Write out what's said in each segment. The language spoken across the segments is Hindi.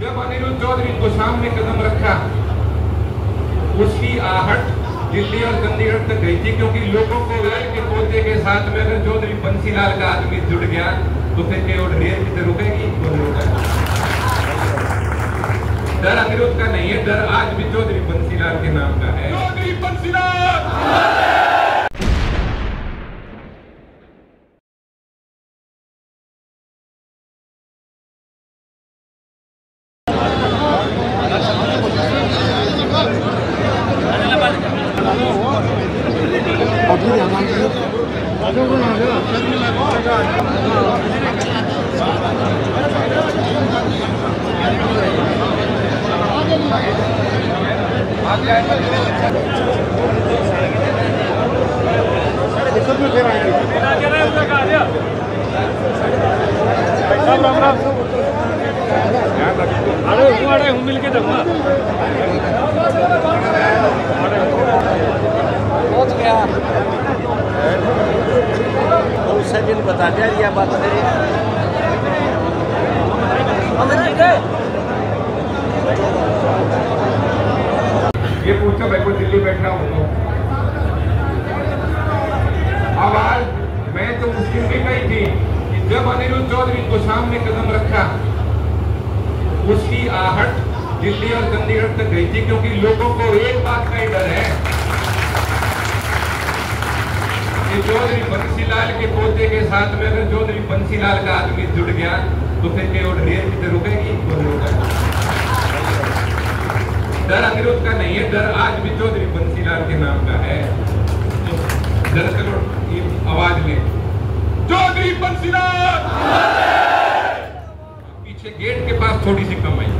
जब अनिरुद्ध चौधरी को सामने कदम रखा, उसकी आहट दिल्ली और चंडीगढ़ तक गई थी, क्योंकि लोगों को रेल के पोते के साथ में अगर चौधरी बंसीलाल का आदमी जुड़ गया तो फिर केवल रेल की रुकेगी तो नहीं रुकेगी। डर अनिरुद्ध का नहीं है, डर आज भी चौधरी बंसीलाल के नाम का है। चौधरी बंसीलाल मिलके देखना पहुंच गया तो उससे दिन बता दिया यह बात करिए। ये पूछो मैं को दिल्ली बैठा हूँ तो आवाज मैं तो मुश्किल में गई थी कि जब अनिरुद्ध चौधरी को सामने कदम रखा, उसकी आहट दिल्ली और चंडीगढ़ तक गई थी, क्योंकि लोगों को एक बात का ही डर है कि चौधरी बंसीलाल के पोते के साथ में अगर चौधरी बंसीलाल का आदमी जुड़ गया तो फिर केवल रेल की रुकेगी तो नहीं रुकेगी। डर अनिरुद्ध का नहीं है, डर आज भी चौधरी बंसीलाल के नाम का है। तो दरअसल ये आवाज ले चौधरी बंसीलाल, पीछे गेट के पास थोड़ी सी कम आई।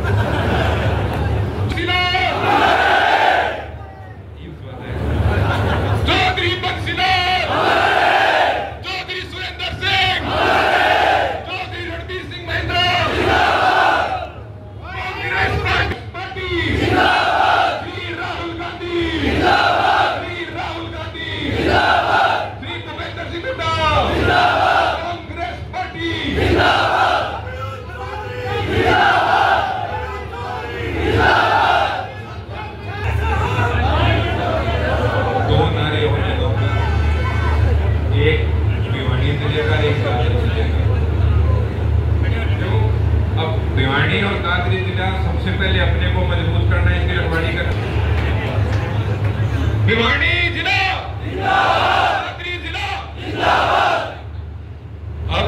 चौधरी बंसीलाल, चौधरी सुरेंद्र सिंह, चौधरी रणबीर सिंह महेंद्र, कांग्रेस पार्टी, श्री राहुल गांधी, श्री राहुल गांधी, श्री भूपेंद्र सिंह हुड्डा, कांग्रेस पार्टी, दो नारे होने दो, एक भिवानी जिले का, एक दादरी जिले का। अब भिवानी और दादरी जिला सबसे पहले अपने को मजबूत करना है, इसकी रखवाली करना। भिवानी जिला, दादरी जिला। अब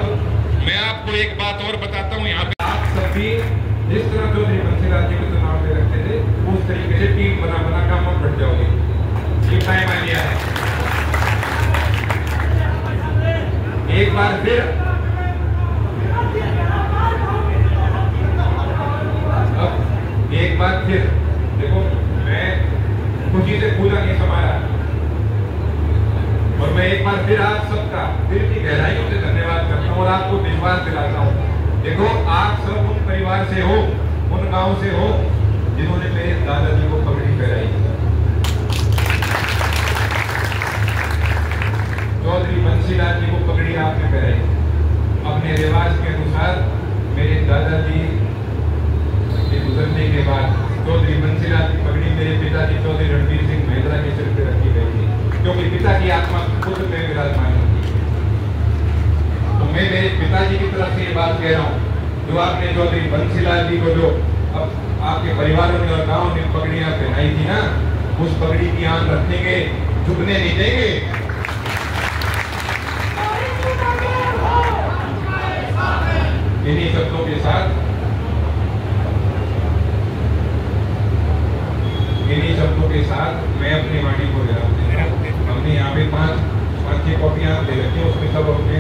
मैं आपको एक बात और बताता हूँ, यहाँ पे आप सभी जिस तरह चौधरी बंसीलाल जी को चुनाव में रखते थे उस तरीके से टीम बना बना काम मत बढ़ जाओगे। ये टाइम आ गया है। एक बार फिर अब एक बार फिर देखो, मैं खुशी से पूजा नहीं समाया और मैं एक बार फिर आप सबका दिल की गहराइयों से धन्यवाद करता हूँ और आपको विश्वास दिलाता हूँ। देखो, आप सब उन परिवार से हो, उन गांव से हो जिन्होंने मेरे दादाजी को पगड़ी पहनाई। चौधरी बंसीलाल जी को पगड़ी आपने पहनाई। अपने रिवाज के अनुसार मेरे दादाजी के गुजरने के बाद चौधरी बंसीलाल की पगड़ी मेरे पिताजी चौधरी रणबीर सिंह महेंद्र के सिर पर रखी गई थी, क्योंकि पिता की आत्मा खुद में विराजमान होती है। तो मैं मेरे पिताजी की तरफ से ये बात कह रहा हूँ, जो आपने चौधरी बंसीलाल जी को जो अब आपके परिवारों ने और गांव ने पगड़ियां पहनाई थी ना, उस पगड़ी की आन रखेंगे, झुकने नहीं देंगे। इन्हीं शब्दों के साथ मैं अपनी वाणी को विराम देता हूं। हमने यहाँ पे पाँच छह कॉपियाँ दे रखी हैं, उसमें सब अपने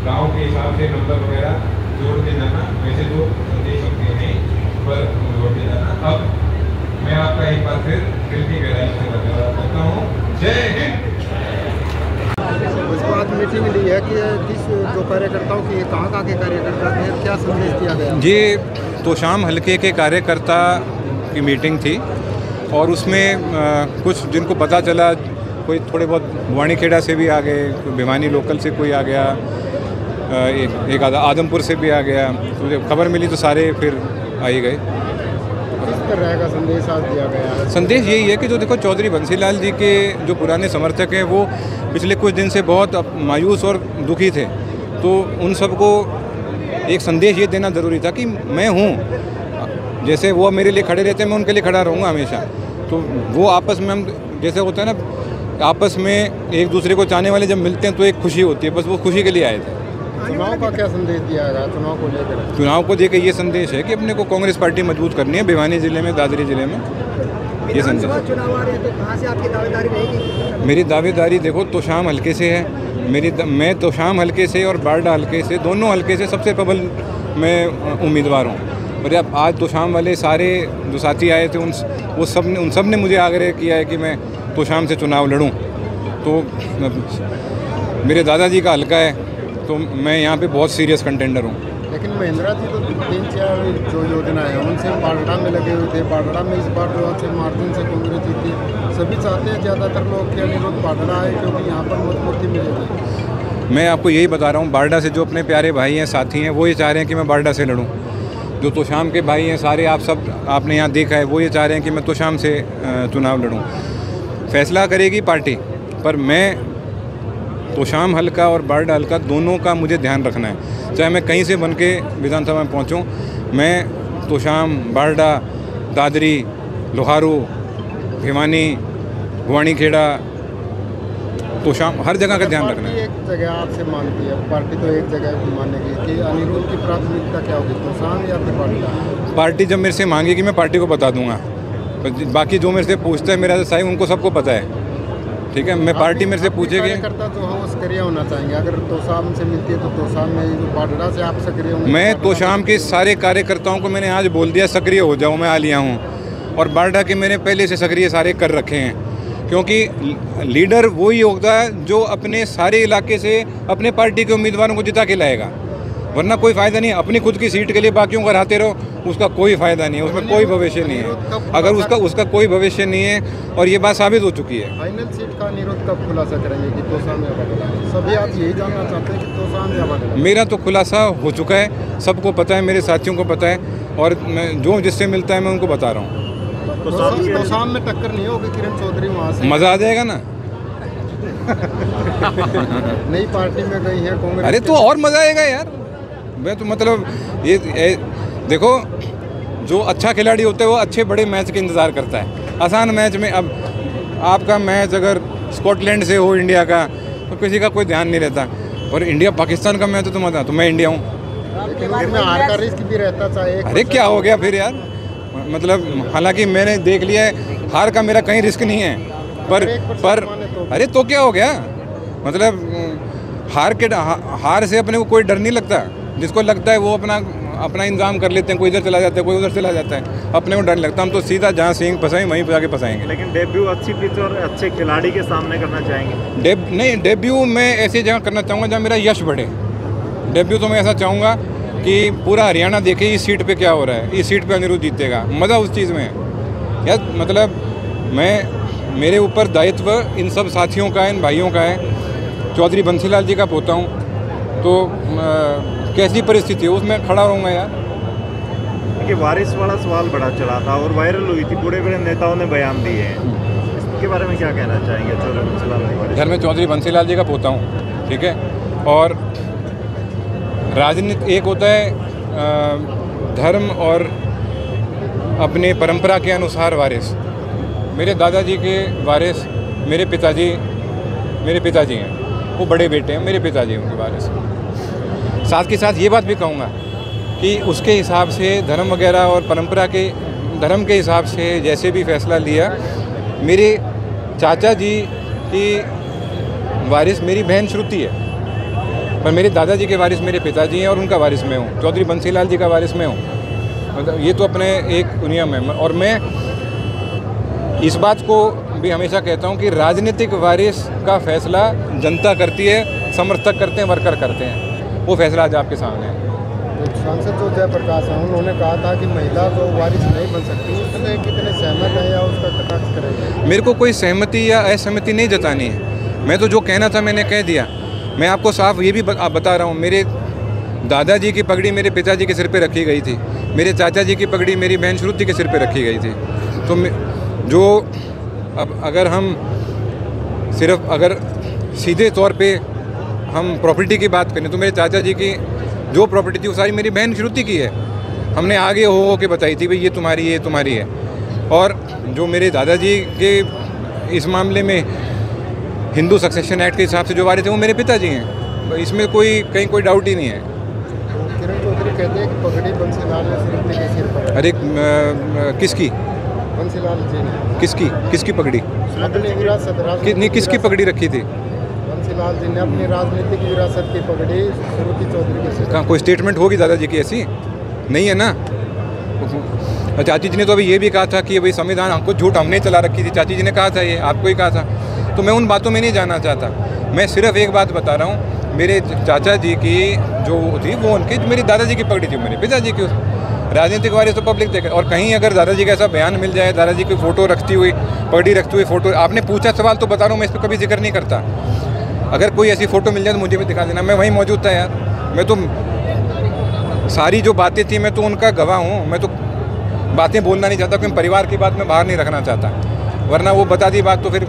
गाँव के हिसाब से नंबर वगैरह जोड़ के जाना, वैसे तो दे सकते हैं पर जोड़ के जाना। अब मैं आपका एक बार फिर दिल की गहराई से धन्यवाद करता हूँ। जय हिंद। उसके बाद मीटिंग ली है कि किस जो कार्यकर्ताओं की कहाँ के कार्यकर्ता थे, क्या संदेश दिया गया? जी, तो शाम हल्के के कार्यकर्ता की मीटिंग थी और उसमें कुछ जिनको पता चला, कोई थोड़े बहुत वाणीखेड़ा से भी आ गए, भिवानी लोकल से कोई आ गया, एक आदमपुर से भी आ गया। तो जब खबर मिली तो सारे फिर आ ही गए। बेहतर रहेगा संदेश आज दिया गया है? संदेश यही है कि जो देखो चौधरी बंसीलाल जी के जो पुराने समर्थक हैं वो पिछले कुछ दिन से बहुत मायूस और दुखी थे, तो उन सबको एक संदेश ये देना ज़रूरी था कि मैं हूँ, जैसे वो मेरे लिए खड़े रहते हैं मैं उनके लिए खड़ा रहूँगा हमेशा। तो वो आपस में हम जैसे होता है ना, आपस में एक दूसरे को चाहने वाले जब मिलते हैं तो एक खुशी होती है, बस वो खुशी के लिए आए थे। चुनाव का क्या संदेश दिया गया? चुनाव को लेकर चुनाव को लेकर ये संदेश है कि अपने को कांग्रेस पार्टी मजबूत करनी है भिवानी जिले में, दादरी जिले में, ये संदेश। चुनाव आ रहे हैं तो कहाँ से आपकी दावेदारी रहेगी? मेरी दावेदारी देखो तोशाम हल्के से है, मैं तोशाम हल्के से और बारडा हल्के से, दोनों हल्के से सबसे प्रबल मैं उम्मीदवार हूँ। और अब आज तोशाम वाले सारे जो साथी आए थे उन सब ने मुझे आग्रह किया है कि मैं तोशाम से चुनाव लड़ूं। तो मेरे दादाजी का हल्का है तो मैं यहाँ पे बहुत सीरियस कंटेंडर हूँ। लेकिन महिंद्रा जी तो 3-4 जो योजना है उनसे बारडा में लगे हुए थे। बारडा में इस बार जो अच्छे मार्जिन से कांग्रेस जीती, सभी चाहते हैं ज़्यादातर लोग कि अनिरुद्ध बारडा आए क्योंकि यहाँ पर मत मूर्ति मिलेगी। मैं आपको यही बता रहा हूँ, बारडा से जो अपने प्यारे भाई हैं, साथी हैं, वो ये चाह रहे हैं कि मैं बारडा से लड़ूँ। जो तोशाम के भाई हैं सारे, आपने यहाँ देखा है, वो ये चाह रहे हैं कि मैं तोशाम से चुनाव लड़ूँ। फैसला करेगी पार्टी, पर मैं तोशाम हल्का और बारडा हल्का दोनों का मुझे ध्यान रखना है। चाहे मैं कहीं से बन के विधानसभा में पहुँचूँ, मैं तोशाम, बारडा, दादरी, लोहारू, भिवानी, भवानीखेड़ा, तोशाम, हर जगह का ध्यान रखना है। एक जगह आपसे मांगती है पार्टी, तो एक जगह मानेगी कि अनिरुद्ध की प्राथमिकता क्या होगी, तोशाम या फिर बारडा? पार्टी जब मेरे से मांगेगी मैं पार्टी को बता दूंगा। बाकी जो मेरे से पूछता है मेरा साई, उनको सबको पता है, ठीक है। मैं पार्टी मेरे से पूछेगी। कार्यकर्ता जो है वो सक्रिय होना चाहेंगे, अगर तोशाम से मिलती है तो तोशाम में, बारडा से आप सक्रिय होंगे? मैं तोशाम के सारे कार्यकर्ताओं को मैंने आज बोल दिया सक्रिय हो जाओ, मैं आ लिया हूँ। और बारडा के मैंने पहले से सक्रिय सारे कर रखे हैं, क्योंकि लीडर वही होगा जो अपने सारे इलाके से अपने पार्टी के उम्मीदवारों को जिता के लाएगा, वरना कोई फ़ायदा नहीं। अपनी खुद की सीट के लिए बाकियों को हराते रहो, उसका कोई फ़ायदा नहीं है, उसमें कोई भविष्य नहीं है। अगर उसका कोई भविष्य नहीं है, और ये बात साबित हो चुकी है। फाइनल सीट का अनिरुद्ध कब खुलासा करेंगे कि तोशाम या बारडा? सभी आज यही जानना चाहते हैं कि तोशाम या बारडा। मेरा तो खुलासा हो चुका है, सबको पता है, मेरे साथियों को पता है, और मैं जो जिससे मिलता है मैं उनको बता रहा हूँ। तोशाम में टक्कर नहीं होगी किरण चौधरी वहाँ से? मज़ा आ जाएगा ना। नई पार्टी में गई है कांग्रेस। अरे तो और मज़ा आएगा यार। मैं तो मतलब ये देखो, जो अच्छा खिलाड़ी होता है वो अच्छे बड़े मैच के इंतज़ार करता है। आसान मैच में, अब आपका मैच अगर स्कॉटलैंड से हो इंडिया का, तो किसी का कोई ध्यान नहीं रहता, और इंडिया पाकिस्तान का मैच तो मज़ा, तो मैं इंडिया हूँ। लेकिन उसमें हार का रिस्क भी रहता चाहे। अरे क्या हो गया फिर यार, मतलब हालांकि मैंने देख लिया है हार का मेरा कहीं रिस्क नहीं है, पर अरे तो क्या हो गया, मतलब हार से अपने को कोई डर नहीं लगता। जिसको लगता है वो अपना इंतजाम कर लेते हैं, कोई इधर चला जाता है, कोई उधर चला जाता है, अपने को डर नहीं लगता। हम तो सीधा जहाँ सींग फंसाएं वहीं जाके फंसाएंगे। लेकिन डेब्यू अच्छी पिच और अच्छे खिलाड़ी के सामने करना चाहेंगे? डेब्यू मैं ऐसी जगह करना चाहूँगा जहाँ मेरा यश बढ़े। डेब्यू तो मैं ऐसा चाहूँगा कि पूरा हरियाणा देखे इस सीट पे क्या हो रहा है, इस सीट पे अनिरुद्ध जीतेगा, मज़ा उस चीज़ में है यार। मतलब मेरे ऊपर दायित्व इन सब साथियों का है, इन भाइयों का है। चौधरी बंसीलाल जी का पोता हूँ, तो कैसी परिस्थिति है उसमें खड़ा रहूँगा यार। कि वारिस वाला सवाल बड़ा चला था और वायरल हुई थी, बड़े बड़े नेताओं ने बयान दिए हैं, इसके बारे में क्या कहना चाहेंगे? चौधरी बंसीलाल जी, घर में चौधरी बंसीलाल जी का पोता हूँ, ठीक है। और राजनीति एक होता है धर्म और अपने परंपरा के अनुसार वारिस। मेरे दादाजी के वारिस मेरे पिताजी हैं, वो बड़े बेटे हैं, मेरे पिताजी उनके वारिस। साथ के साथ ये बात भी कहूँगा कि उसके हिसाब से धर्म वगैरह और परंपरा के धर्म के हिसाब से जैसे भी फैसला लिया, मेरे चाचा जी की वारिस मेरी बहन श्रुति है, पर मेरे दादाजी के वारिस मेरे पिताजी हैं और उनका वारिस मैं हूँ। चौधरी बंसीलाल जी का वारिस मैं हूँ। मतलब ये तो अपने एक नियम है। और मैं इस बात को भी हमेशा कहता हूँ कि राजनीतिक वारिस का फैसला जनता करती है, समर्थक करते हैं, वर्कर करते हैं। वो फैसला आज आपके सामने है। सांसद जो जयप्रकाश हैं उन्होंने कहा था कि महिला जो वारिस नहीं बन सकती, उसने कितने सहमत है या उसका कटाक्ष करेंगे? मेरे को कोई सहमति या असहमति नहीं जतानी है। मैं तो जो कहना था मैंने कह दिया। मैं आपको साफ ये भी बता रहा हूँ, मेरे दादाजी की पगड़ी मेरे पिताजी के सिर पे रखी गई थी। मेरे चाचा जी की पगड़ी मेरी बहन श्रुति के सिर पे रखी गई थी। तो जो अब अगर सीधे तौर पे हम प्रॉपर्टी की बात करें तो मेरे चाचा जी की जो प्रॉपर्टी थी वो सारी मेरी बहन श्रुति की है। हमने आगे हो के बताई थी भाई ये तुम्हारी है, ये तुम्हारी है। और जो मेरे दादाजी के इस मामले में हिंदू सक्सेशन एक्ट के हिसाब से जो वारिस थे वो मेरे पिताजी हैं। इसमें कहीं कोई डाउट ही नहीं है। किरण चौधरी कहते हैं कि पगड़ी बंसीलाल ने श्रुति के सिर पर। अरे किसकी? बंसीलाल जी ने। किसकी पगड़ी? अपनी विरासत नहीं, किसकी पगड़ी रखी थी? बंसीलाल जी ने अपनी राजनीतिक विरासत की पगड़ी श्रुति चौधरी के सिर। कहाँ कोई स्टेटमेंट होगी दादाजी की ऐसी? नहीं है ना। चाची जी ने तो अभी ये भी कहा था कि भाई संविधान हमको झूठ हमने चला रखी थी। चाची जी ने कहा था, ये आपको ही कहा था। तो मैं उन बातों में नहीं जाना चाहता। मैं सिर्फ एक बात बता रहा हूँ, मेरे चाचा जी की जो थी वो उनकी, मेरी दादाजी की पगड़ी थी मेरे पिताजी की। राजनीतिक वारिस तो पब्लिक देखे। और कहीं अगर दादाजी का ऐसा बयान मिल जाए, दादाजी की फ़ोटो रखती हुई, पगड़ी रखती हुई फ़ोटो, आपने पूछा सवाल तो बता रहा हूँ, मैं इस पर कभी जिक्र नहीं करता। अगर कोई ऐसी फ़ोटो मिल जाए तो मुझे भी दिखा देना, मैं वहीं मौजूद था यार। मैं तो सारी जो बातें थी मैं तो उनका गवाह हूँ। मैं तो बातें बोलना नहीं चाहता क्योंकि परिवार की बात मैं बाहर नहीं रखना चाहता, वरना वो बता दी बात तो फिर